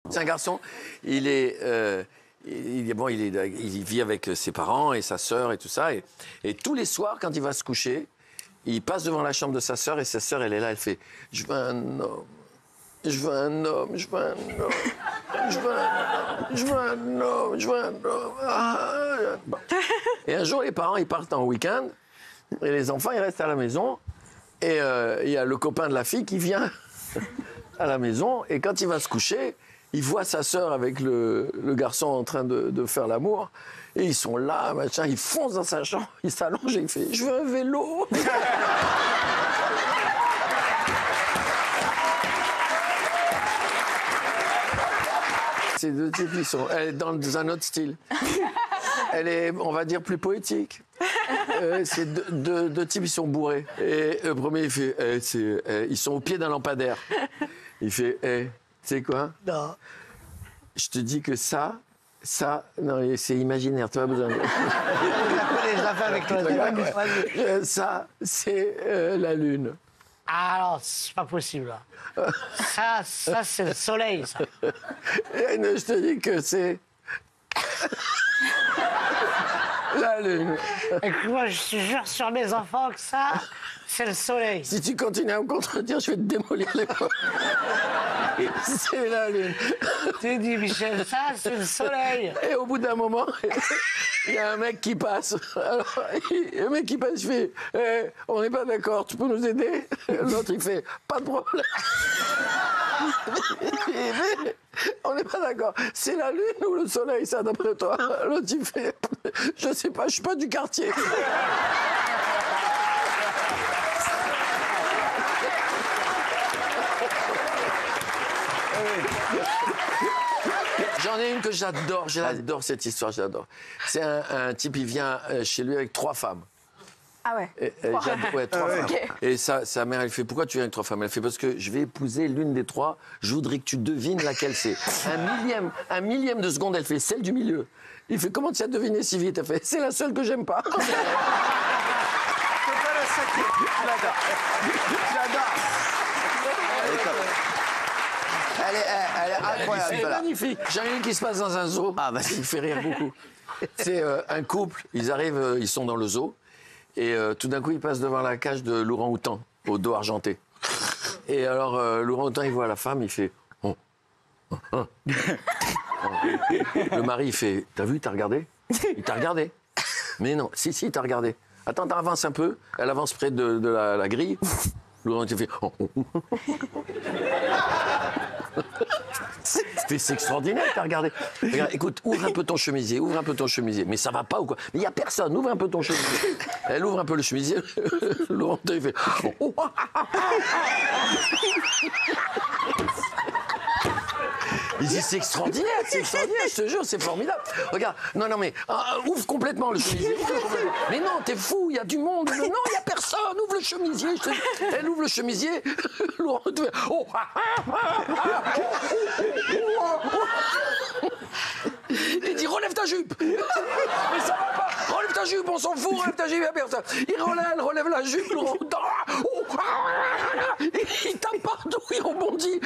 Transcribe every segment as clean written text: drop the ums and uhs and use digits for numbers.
C'est un garçon, il vit avec ses parents et sa sœur et tout ça. Et tous les soirs, quand il va se coucher, il passe devant la chambre de sa sœur et sa sœur, elle est là, elle fait « Je veux un homme, je veux un homme, je veux un homme, je veux un homme, je veux un homme, je veux un homme. Ah. » Bon. Et un jour, les parents, ils partent en week-end et les enfants, ils restent à la maison. Et il y a le copain de la fille qui vient à la maison et quand il va se coucher, il voit sa sœur avec le garçon en train de faire l'amour. Et ils sont là, machin, ils foncent dans sa chambre, il s'allonge et il fait « Je veux un vélo !» Ces deux types, elle est dans un autre style. Elle est, on va dire, plus poétique. Ces deux types, ils sont bourrés. Et le premier, il fait ils sont au pied d'un lampadaire. Il fait tu sais quoi? Non. Je te dis que ça, non, c'est imaginaire, tu as besoin de... Je la fais avec toi. Vas-y. Ça, c'est la lune. Ah non, c'est pas possible. Là. Ça c'est le soleil, ça. Et je te dis que c'est... la lune. Écoute-moi, je te jure sur mes enfants que ça, c'est le soleil. Si tu continues à me contredire, je vais te démolir les poings. C'est la lune. Tu dis, Michel, ça, c'est le soleil. Et au bout d'un moment, il y a un mec qui passe. Alors, le mec qui passe, il fait on n'est pas d'accord, tu peux nous aider? L'autre, il fait pas de problème. On n'est pas d'accord. C'est la lune ou le soleil, ça, d'après toi? L'autre, il fait je sais pas, je suis pas du quartier. J'en ai une que j'adore, j'adore cette histoire, j'adore. C'est un type, il vient chez lui avec 3 femmes. Ah ouais. Ouais, 3 femmes. Okay. Et sa mère, elle fait, pourquoi tu viens avec 3 femmes? Elle fait, parce que je vais épouser l'une des 3, je voudrais que tu devines laquelle c'est. Un millième de seconde, elle fait, celle du milieu. Il fait, comment tu as deviné si vite? Elle fait, c'est la seule que j'aime pas. C'est pas la sacrée. J'adore. Elle est incroyable. C'est magnifique. J'en ai une qui se passe dans un zoo. Ah, vas-y, il me fait rire beaucoup. C'est un couple, ils arrivent, ils sont dans le zoo. Et tout d'un coup, ils passent devant la cage de l'ourang-outan, au dos argenté. Et alors, l'ourang-outan, il voit la femme, il fait... Oh. Oh. Oh. Le mari, il fait... T'as vu, t'as regardé? Il t'a regardé. Mais non, si, il t'a regardé. Attends, avance un peu. Elle avance près de la grille. L'ourang-outan fait... Oh. C'est extraordinaire, t'as regardé. Regarde, écoute, ouvre un peu ton chemisier, Mais ça va pas ou quoi? Mais il n'y a personne, ouvre un peu ton chemisier. Elle ouvre un peu le chemisier, l'ourang-outan, il fait... Oh. Il dit, c'est extraordinaire, je te jure, c'est formidable. Regarde, non, mais ouvre complètement le chemisier. Mais non, t'es fou, il y a du monde. Non, il n'y a personne, ouvre le chemisier. Elle ouvre le chemisier, l'ourang-outan fait... Oh. Il dit, relève ta jupe. Mais ça va pas, relève ta jupe, on s'en fout, relève ta jupe, il n'y a personne. Elle relève la jupe, l'ourang-outan. Il tape partout, il rebondit.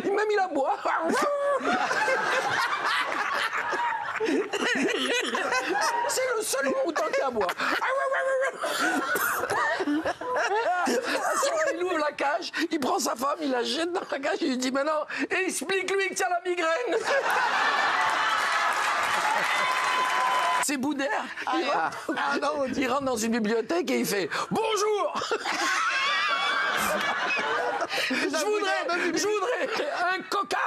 Même il aboie. C'est le seul orang-outan qui aboie. Il ouvre la cage, il prend sa femme, il la jette dans la cage, il lui dit maintenant, explique-lui que tu as la migraine. C'est Boudère. Il rentre dans une bibliothèque et il fait bonjour. Je voudrais un coca,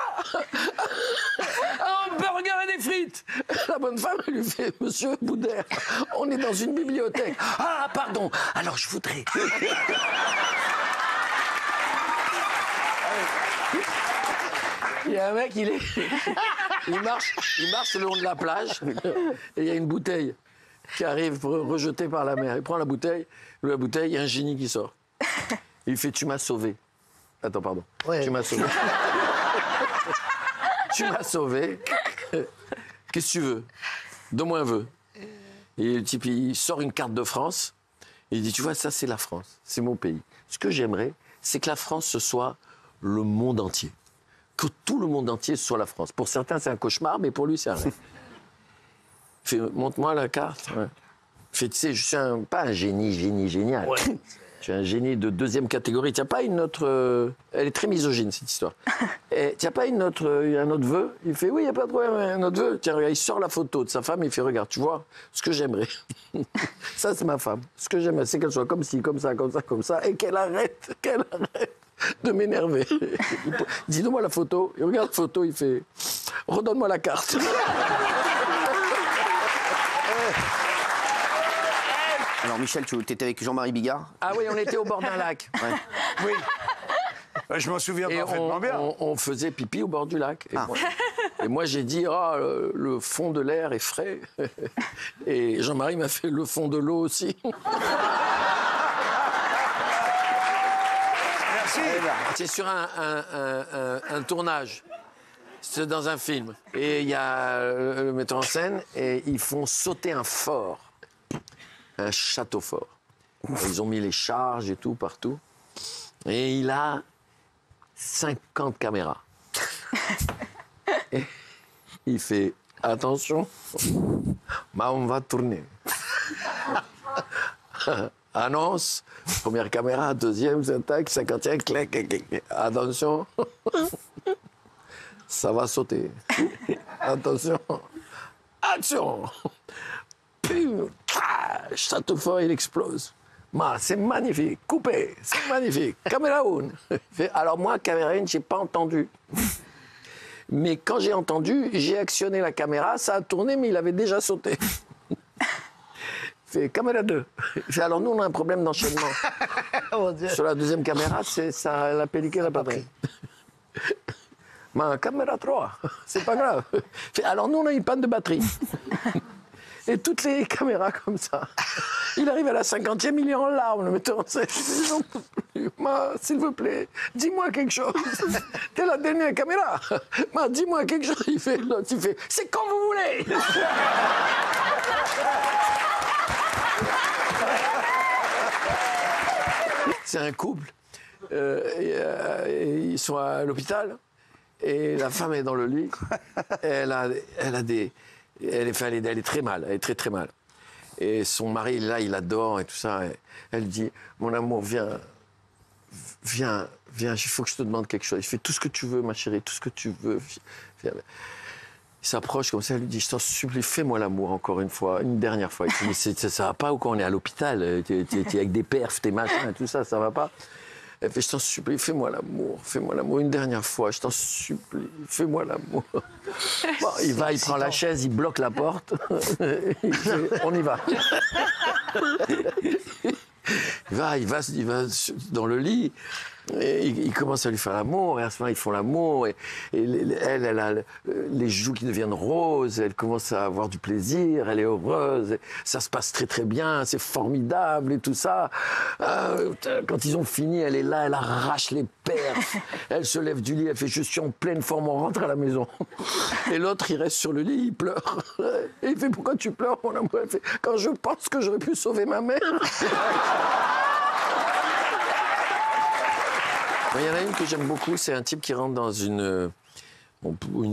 un hamburger et des frites. La bonne femme, elle lui fait, monsieur Boudère, on est dans une bibliothèque. Ah, pardon, alors je voudrais... Il y a un mec, il marche le long de la plage et il y a une bouteille qui arrive rejetée par la mer. Il prend la bouteille, il y a un génie qui sort. Il fait, tu m'as sauvé. Attends, pardon. Ouais. Tu m'as sauvé. Tu m'as sauvé. Qu'est-ce que tu veux? Donne-moi un vœu. Et le type, il sort une carte de France. Et il dit, tu vois, ça, c'est la France. C'est mon pays. Ce que j'aimerais, c'est que la France, ce soit le monde entier. que tout le monde entier soit la France. Pour certains, c'est un cauchemar, mais pour lui, c'est un rêve. Il fait, montre-moi la carte. Ouais. Il fait, tu sais, je suis pas un génie génial. Ouais. Je suis un génie de deuxième catégorie. Tu n'as pas une autre... Elle est très misogyne, cette histoire. Tu n'as pas un autre vœu? Il fait, oui, il n'y a pas de problème, un autre vœu. Tiens, regarde, il sort la photo de sa femme, il fait, regarde, tu vois, ce que j'aimerais. Ça, c'est ma femme. Ce que j'aimerais, c'est qu'elle soit comme ci, comme ça, et qu'elle arrête de m'énerver. Dis, donne-moi la photo. Il regarde la photo, il fait, redonne-moi la carte. Alors, Michel, tu étais avec Jean-Marie Bigard? Ah oui, on était au bord d'un lac. Ouais. Oui. Je m'en souviens Et parfaitement bien. on faisait pipi au bord du lac. Et moi, j'ai dit, le fond de l'air est frais. Et Jean-Marie m'a fait le fond de l'eau aussi. Merci. C'est sur un tournage. C'est dans un film. Et il y a le metteur en scène, et ils font sauter un fort. Un château fort. Ils ont mis les charges et tout partout. Et il a 50 caméras. Et il fait attention, on va tourner. Annonce, première caméra, deuxième, attaque, 50e, clac, clac, clac. Attention, ça va sauter. Attention, action. Pum, château fort, il explose. C'est magnifique, coupé, c'est magnifique. Caméra 1. Alors moi, caméra 1, j'ai pas entendu. Mais quand j'ai entendu, j'ai actionné la caméra, ça a tourné, mais il avait déjà sauté. Fait caméra 2. Alors nous, on a un problème d'enchaînement. Oh, Dieu. Sur la deuxième caméra, la pellicule n'a pas pris. Ma caméra 3, c'est pas grave. Alors nous, on a une panne de batterie. Et toutes les caméras comme ça. Il arrive à la 50e, il est en larmes, le metteur en scène. J'en peux plus. S'il vous plaît, dis-moi quelque chose. T'es la dernière caméra. Dis-moi quelque chose. Il fait, c'est quand vous voulez. C'est un couple. Ils sont à l'hôpital. Et la femme est dans le lit. Elle est très mal. Elle est très, très mal. Et son mari, là, il adore et tout ça. Et elle dit, mon amour, viens, il faut que je te demande quelque chose. Il fait tout ce que tu veux, ma chérie, tout ce que tu veux. Viens. Il s'approche comme ça, elle lui dit, je t'en supplie, fais-moi l'amour encore une fois, une dernière fois. Il dit, ça va pas ou quoi, on est à l'hôpital, t'es avec des perfs, tes machins et tout ça, ça va pas. Elle fait, je t'en supplie, fais-moi l'amour une dernière fois, je t'en supplie, fais-moi l'amour. Bon, il va, il prend la chaise, il bloque la porte, il fait, on y va. Il va dans le lit, et il commence à lui faire l'amour, et à ce moment ils font l'amour, et elle a les joues qui deviennent roses, elle commence à avoir du plaisir, elle est heureuse, et ça se passe très très bien, c'est formidable et tout ça. Quand ils ont fini, elle est là, elle arrache les perfs, elle se lève du lit, elle fait je suis en pleine forme, on rentre à la maison. Et l'autre il reste sur le lit, il pleure. Et il fait pourquoi tu pleures mon amour? Elle fait quand je pense que j'aurais pu sauver ma mère. Il y en a une que j'aime beaucoup, c'est un type qui rentre dans une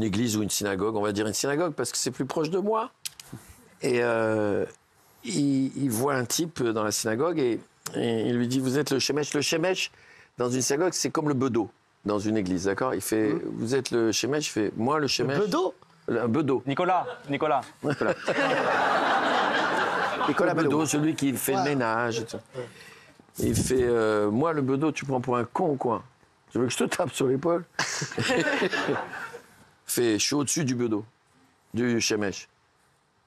église ou une synagogue, on va dire une synagogue parce que c'est plus proche de moi. Et il voit un type dans la synagogue et il lui dit, vous êtes le shemesh. Le shemesh, dans une synagogue, c'est comme le bedeau dans une église, d'accord? Il fait, vous êtes le shemesh? Il fait, moi le shemesh. Le bedeau? Un bedeau. Nicolas. Le bedeau, celui qui fait le ménage et tout. Il fait, moi, le bedeau, tu prends pour un con, quoi. Tu veux que je te tape sur l'épaule? Fait, je suis au-dessus du bedeau, du shemesh.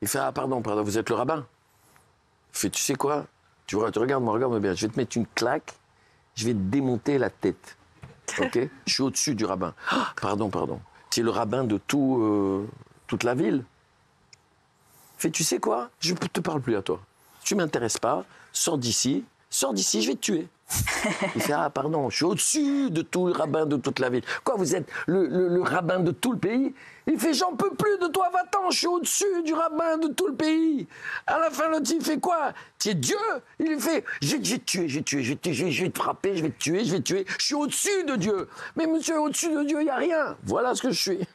Il fait, ah, pardon, vous êtes le rabbin? Il fait, tu sais quoi? Tu regarde-moi bien. Je vais te mettre une claque, je vais te démonter la tête. OK? Je suis au-dessus du rabbin. Ah, pardon. Tu es le rabbin de toute la ville. Il fait, tu sais quoi? Je ne te parle plus à toi. Tu ne m'intéresses pas. Sors d'ici, je vais te tuer. Il fait, ah pardon, je suis au-dessus de tout le rabbin de toute la ville. Quoi, vous êtes le rabbin de tout le pays? Il fait, j'en peux plus de toi, va-t'en, je suis au-dessus du rabbin de tout le pays. À la fin, l'autre, il fait quoi? Tu es Dieu? Il fait, je vais te frapper, je vais te tuer, je suis au-dessus de Dieu. Mais monsieur, au-dessus de Dieu, il n'y a rien. Voilà ce que je suis.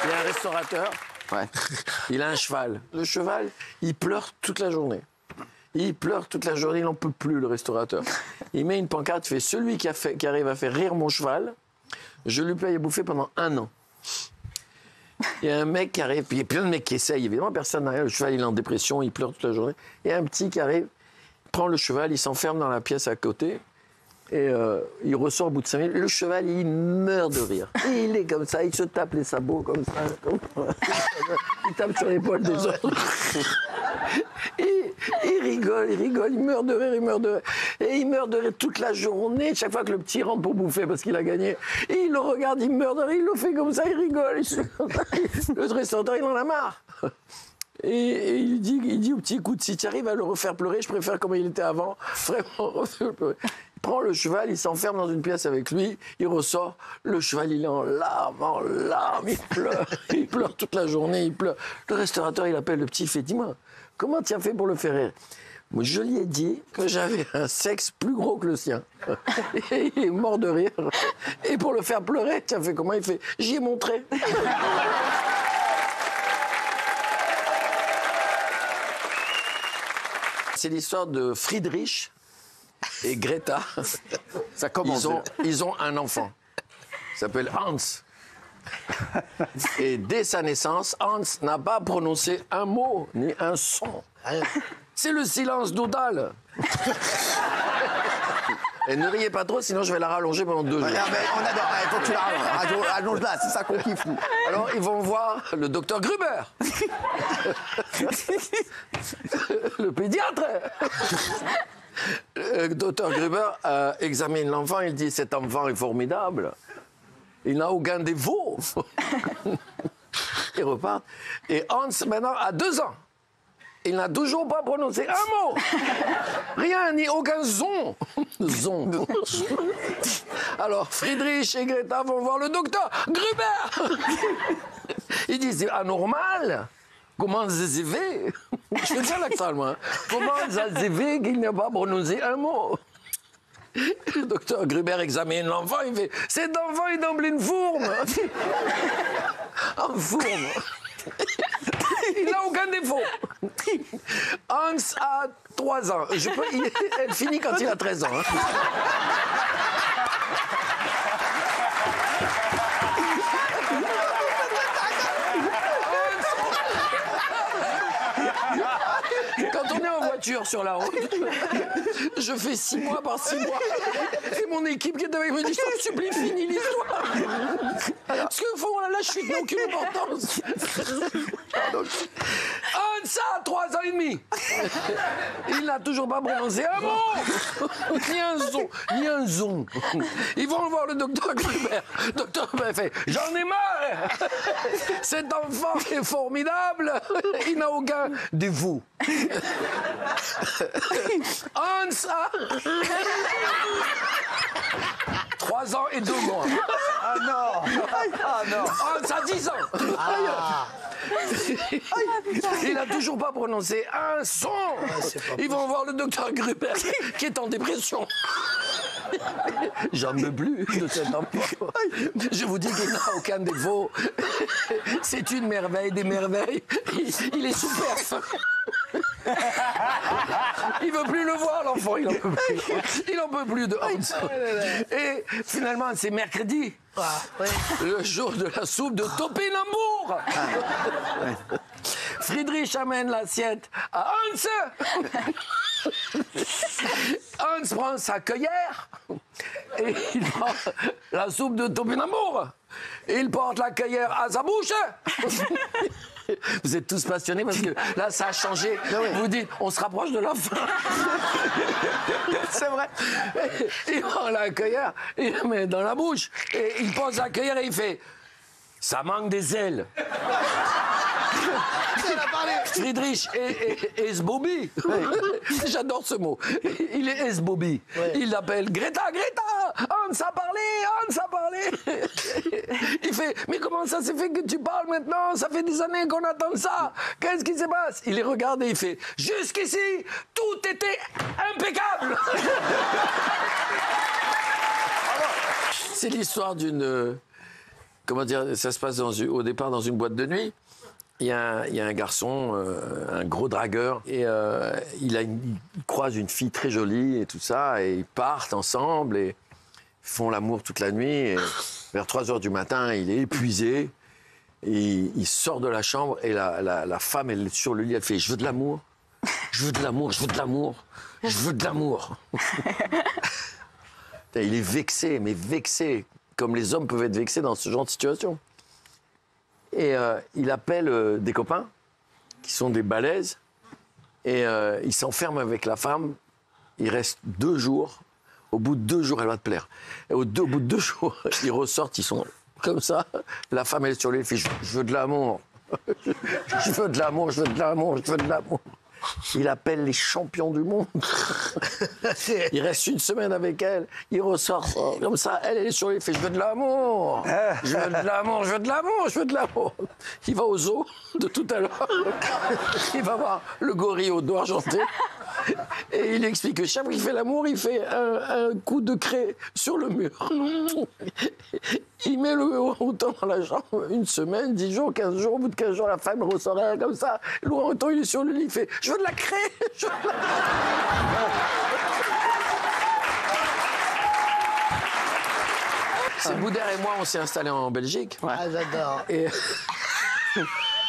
Il y a un restaurateur, Ouais. il a un cheval. Le cheval, il pleure toute la journée. Il pleure toute la journée, il n'en peut plus, le restaurateur. Il met une pancarte, il fait, celui qui arrive à faire rire mon cheval, je lui paye à bouffer pendant 1 an. Il y a un mec qui arrive, puis il y a plein de mecs qui essayent, évidemment, personne n'a rien. Le cheval, il est en dépression, il pleure toute la journée. Il y a un petit qui arrive, prend le cheval, il s'enferme dans la pièce à côté. Et il ressort au bout de 5 minutes. Le cheval, il meurt de rire. Et il est comme ça, il se tape les sabots comme ça. Il tape sur l'épaule des autres. Et il rigole, il meurt de rire, Et il meurt de rire toute la journée, chaque fois que le petit rentre pour bouffer parce qu'il a gagné. Et il le regarde, il meurt de rire, il le fait comme ça, il rigole. Le restaurateur, il en a marre. Et il dit au petit, écoute, si tu arrives à le refaire pleurer, je préfère comme il était avant. Vraiment, refaire pleurer. Il prend le cheval, il s'enferme dans une pièce avec lui, il ressort, le cheval il est en larmes, il pleure toute la journée, il pleure. Le restaurateur il appelle le petit, il fait, dis-moi, comment tu as fait pour le faire rire? Moi, je lui ai dit que j'avais un sexe plus gros que le sien. Et il est mort de rire. Et pour le faire pleurer, tu as fait comment? Il fait, j'y ai montré. C'est l'histoire de Friedrich et Greta. Ça commence. Ils ont un enfant. Il s'appelle Hans. Et dès sa naissance, Hans n'a pas prononcé un mot ni un son. C'est le silence total. Et ne riez pas trop, sinon je vais la rallonger pendant 2 jours. Mais on adore. Il faut que tu la rallonges. Allonge-la, c'est ça qu'on kiffe. Nous. Alors, ils vont voir le docteur Gruber. Le pédiatre. Le docteur Gruber examine l'enfant, il dit, cet enfant est formidable. Il n'a aucun défaut. Il repart. Et Hans, maintenant, a 2 ans. Il n'a toujours pas prononcé un mot. Rien, ni aucun son. Son. Alors, Friedrich et Greta vont voir le docteur Gruber. Ils disent, c'est anormal. Comment ça s'est fait? Je fais bien l'accent, moi. Hein. Comment ça s'est fait qu'il n'a pas prononcé un mot? Le docteur Gruber examine l'enfant, il fait, cet enfant est en pleine fourme. En fourme. Il n'a aucun défaut. Hans a 3 ans. Elle finit quand il a 13 ans. Hein. Quand on est en voiture sur la route, je fais 6 mois par 6 mois. C'est mon équipe qui est avec moi, me dit, je t'en supplie, finis l'histoire. Parce que fond, là, je suis aucune importance. Hans a 3 ans et demi. Il n'a toujours pas prononcé un mot. Ni un son, ni un son. Ils vont voir le docteur Gruber. Le docteur Gruber fait, j'en ai marre. Cet enfant est formidable. Il n'a aucun défaut. Hans a 3 ans et 2 mois. Ah non. Ah non. Hans a 10 ans. Ah. Il n'a toujours pas prononcé un son. Ils vont voir le docteur Gruber qui est en dépression. J'en veux plus de cet enfant. Je vous dis qu'il n'a aucun défaut. C'est une merveille des merveilles. Il est super fin. Il veut plus le voir, l'enfant. Il en peut plus. Il en peut plus de Hans. Et finalement, c'est mercredi. Le jour de la soupe de topinambour. Friedrich amène l'assiette à Hans. Hans prend sa cueillère et il prend la soupe de topinambour. Il porte la cueillère à sa bouche. Vous êtes tous passionnés parce que là, ça a changé. Vous dites, on se rapproche de la fin. C'est vrai. Il prend la cueillère, il la met dans la bouche et il pose la cueillère et il fait, ça manque des ailes. Friedrich Esbobi. J'adore ce mot. Il est Esbobi. Ouais. Il l'appelle Greta, Hans a parlé. Il fait, mais comment ça s'est fait que tu parles maintenant? Ça fait des années qu'on attend ça. Qu'est-ce qui se passe? Il les regarde et il fait, jusqu'ici, tout était impeccable. C'est l'histoire d'une... comment dire, ça se passe au départ dans une boîte de nuit. Il y a un garçon, un gros dragueur, et il croise une fille très jolie et tout ça, et ils partent ensemble et font l'amour toute la nuit. Et vers 3h du matin, il est épuisé, et il sort de la chambre, et la femme, elle est sur le lit, elle fait « Je veux de l'amour, je veux de l'amour, je veux de l'amour, je veux de l'amour ». Il est vexé, mais vexé, comme les hommes peuvent être vexés dans ce genre de situation. Et il appelle des copains, qui sont des balèzes, et il s'enferme avec la femme. Il reste 2 jours. Au bout de 2 jours, elle va te plaire. Et au bout de 2 jours, ils ressortent, ils sont comme ça. La femme, elle est sur lui, elle fait « Je veux de l'amour. Je veux de l'amour, je veux de l'amour, je veux de l'amour. » Il appelle les champions du monde. Il reste 1 semaine avec elle. Il ressort comme ça. Elle est sur lui. Il fait « Je veux de l'amour. Je veux de l'amour, je veux de l'amour, je veux de l'amour. » Il va au zoo de tout à l'heure. Il va voir le gorille au dos argenté. Et il explique que chaque fois qu'il fait l'amour, il fait un coup de craie sur le mur. Il met le orang-outan dans la chambre 1 semaine, 10 jours, 15 jours. Au bout de 15 jours, la femme ressort comme ça. L'orang-outan, il est sur le lit, il fait « Je veux de la craie, je veux de la craie. » C'est Boudère et moi, on s'est installés en Belgique. Ah, j'adore. Et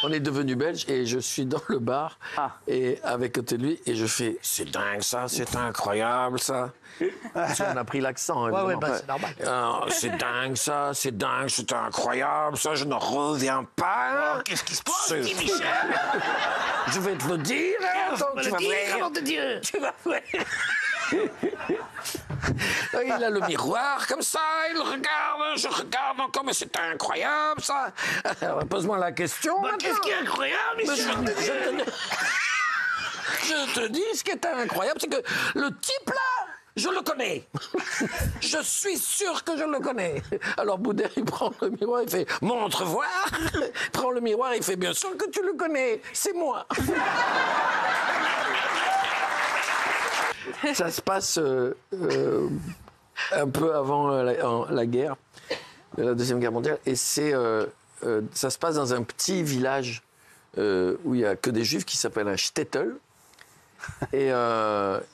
on est devenus belges et je suis dans le bar et avec côté de lui et je fais « C'est dingue ça, c'est incroyable ça ». Parce qu'on a pris l'accent, évidemment. Ouais, bah, c'est normal. C'est dingue ça, c'est dingue, c'est incroyable ça, je n'en reviens pas. Qu'est-ce qui se passe, Je vais te le dire. Attends, tu vas voir. de Dieu. Tu vas voir. Il a le miroir comme ça, il regarde, je regarde encore, mais c'est incroyable ça. Alors, pose-moi la question. Qu'est-ce qui est incroyable, monsieur? Je te dis, ce qui est incroyable, c'est que le type là, je le connais. Je suis sûr que je le connais. Alors Boudère, il prend le miroir, il fait « Montre voir ». Il prend le miroir, il fait « Bien sûr que tu le connais, c'est moi ». Ça se passe un peu avant la guerre, la Deuxième Guerre mondiale, et ça se passe dans un petit village où il n'y a que des juifs qui s'appelle un shtetl. Et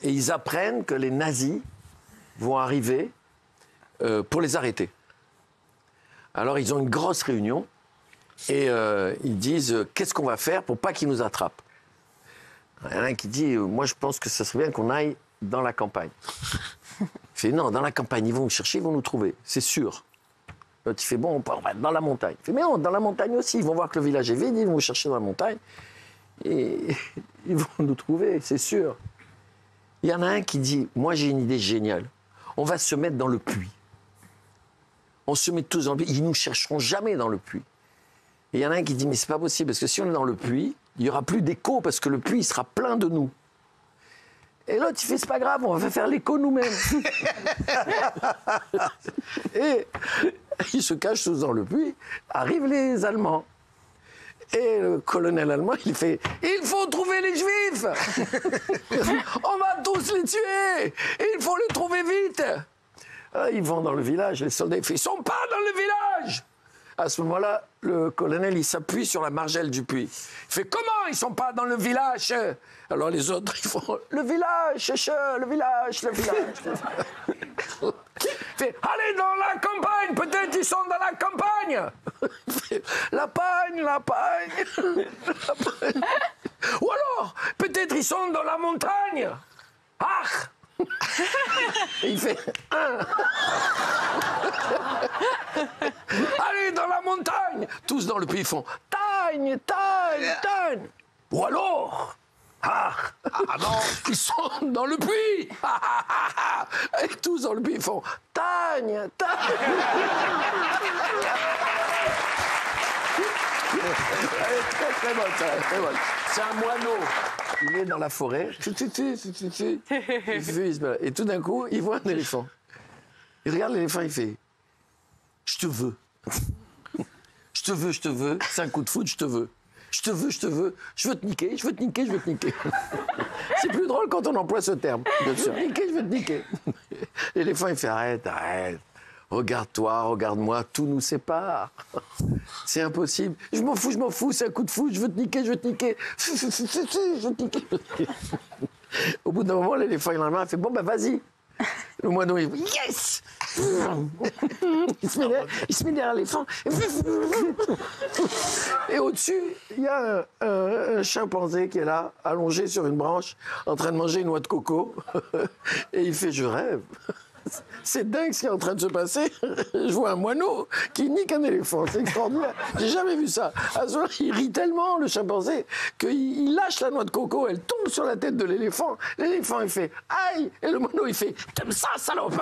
ils apprennent que les nazis vont arriver pour les arrêter. Alors ils ont une grosse réunion et ils disent qu'est-ce qu'on va faire pour pas qu'ils nous attrapent. Il y en a un qui dit moi je pense que ça serait bien qu'on aille dans la campagne. Il fait non, dans la campagne ils vont nous chercher, ils vont nous trouver, c'est sûr. L'autre il fait bon, on va dans la montagne. Il fait mais non, dans la montagne aussi, ils vont voir que le village est vide, ils vont nous chercher dans la montagne. Et ils vont nous trouver, c'est sûr. Il y en a un qui dit, moi j'ai une idée géniale. On va se mettre dans le puits. On se met tous dans le puits. Ils nous chercheront jamais dans le puits. Et il y en a un qui dit, mais c'est pas possible, parce que si on est dans le puits, il n'y aura plus d'écho, parce que le puits il sera plein de nous. Et l'autre, il fait, c'est pas grave, on va faire l'écho nous-mêmes. Et ils se cachent tous dans le puits. Arrivent les Allemands. Et le colonel allemand, il fait « Il faut trouver les Juifs. On va tous les tuer. Il faut les trouver vite. » Ils vont dans le village, les soldats, ils font « Ils sont pas dans le village !» À ce moment-là, le colonel, il s'appuie sur la margelle du puits. Il fait « Comment ils sont pas dans le village ?» Alors les autres, ils font « Le village, le village, le village. » Il fait « Allez dans la campagne, peut-être ils sont dans la campagne. » La pagne, la pagne, la pagne. Ou alors, peut-être ils sont dans la montagne. Ah. Et il fait allez dans la montagne. Tous dans le puits, ils font tagne, tagne, tagne. Ou alors non, ils sont dans le puits. Et tous dans le puits, ils font tagne, tagne. Elle est très très bonne, ça, très bonne. C'est un moineau. Il est dans la forêt. Et tout d'un coup, il voit un éléphant. Il regarde l'éléphant, il fait « Je te veux. Je te veux, je te veux. C'est un coup de foudre, je te veux. Je te veux, je te veux. Je veux te niquer, je veux te niquer, je veux te niquer. » C'est plus drôle quand on emploie ce terme. Bien sûr, niquer, je veux te niquer. L'éléphant, il fait « Arrête, arrête. Regarde-toi, regarde-moi, tout nous sépare. C'est impossible. Je m'en fous, c'est un coup de foudre, je veux te niquer, je veux te niquer. Je veux te niquer. Au bout d'un moment, l'éléphant, il en a marre, il fait « Bon, bah vas-y. » Le moineau, il dit « Yes !» Il se met derrière l'éléphant. Et au-dessus, il y a un chimpanzé qui est là, allongé sur une branche, en train de manger une noix de coco. Et il fait « Je rêve. C'est dingue ce qui est en train de se passer. Je vois un moineau qui nique un éléphant. C'est extraordinaire. J'ai jamais vu ça. À ce moment-là, il rit tellement, le chimpanzé, qu'il lâche la noix de coco. Elle tombe sur la tête de l'éléphant. L'éléphant, il fait « Aïe !» Et le moineau, il fait « T'aimes ça, salope ?»